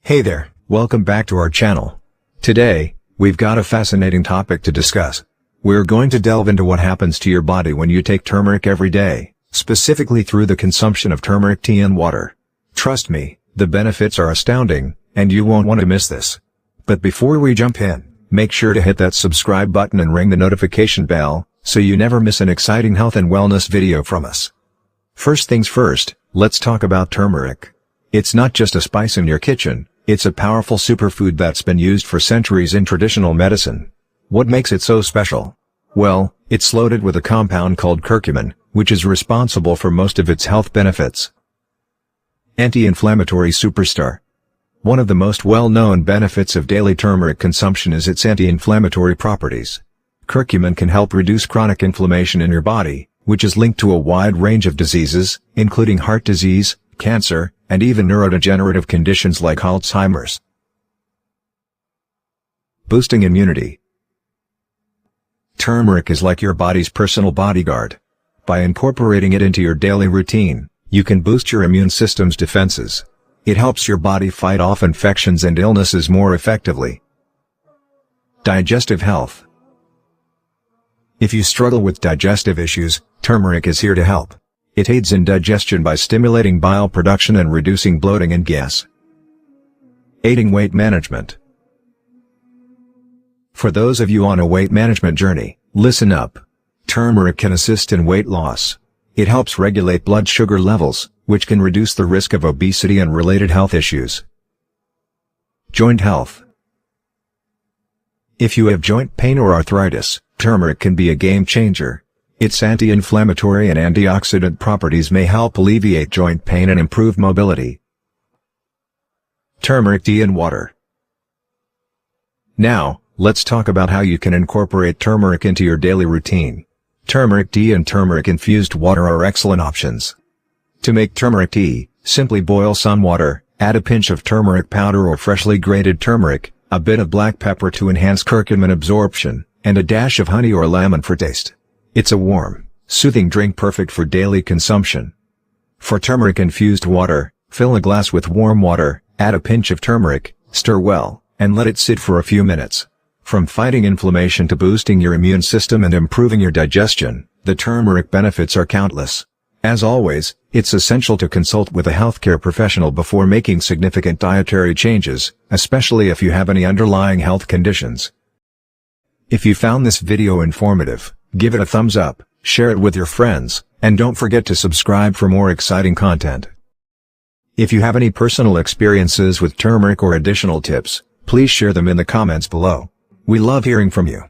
Hey there, welcome back to our channel. Today, we've got a fascinating topic to discuss. We're going to delve into what happens to your body when you take turmeric every day, specifically through the consumption of turmeric tea and water. Trust me, the benefits are astounding, and you won't want to miss this. But before we jump in, make sure to hit that subscribe button and ring the notification bell, so you never miss an exciting health and wellness video from us. First things first, let's talk about turmeric. It's not just a spice in your kitchen. It's a powerful superfood that's been used for centuries in traditional medicine. What makes it so special? Well, it's loaded with a compound called curcumin, which is responsible for most of its health benefits. Anti-inflammatory superstar. One of the most well-known benefits of daily turmeric consumption is its anti-inflammatory properties. Curcumin can help reduce chronic inflammation in your body, which is linked to a wide range of diseases, including heart disease, cancer, and even neurodegenerative conditions like Alzheimer's. Boosting immunity. Turmeric is like your body's personal bodyguard. By incorporating it into your daily routine, you can boost your immune system's defenses. It helps your body fight off infections and illnesses more effectively. Digestive health. If you struggle with digestive issues, turmeric is here to help. It aids in digestion by stimulating bile production and reducing bloating and gas. Aiding weight management. For those of you on a weight management journey, listen up. Turmeric can assist in weight loss. It helps regulate blood sugar levels, which can reduce the risk of obesity and related health issues. Joint health. If you have joint pain or arthritis, turmeric can be a game changer. Its anti-inflammatory and antioxidant properties may help alleviate joint pain and improve mobility. Turmeric tea and water. Now, let's talk about how you can incorporate turmeric into your daily routine. Turmeric tea and turmeric-infused water are excellent options. To make turmeric tea, simply boil some water, add a pinch of turmeric powder or freshly grated turmeric, a bit of black pepper to enhance curcumin absorption, and a dash of honey or lemon for taste. It's a warm, soothing drink perfect for daily consumption. For turmeric-infused water, fill a glass with warm water, add a pinch of turmeric, stir well, and let it sit for a few minutes. From fighting inflammation to boosting your immune system and improving your digestion, the turmeric benefits are countless. As always, it's essential to consult with a healthcare professional before making significant dietary changes, especially if you have any underlying health conditions. If you found this video informative, give it a thumbs up, share it with your friends, and don't forget to subscribe for more exciting content. If you have any personal experiences with turmeric or additional tips, please share them in the comments below. We love hearing from you.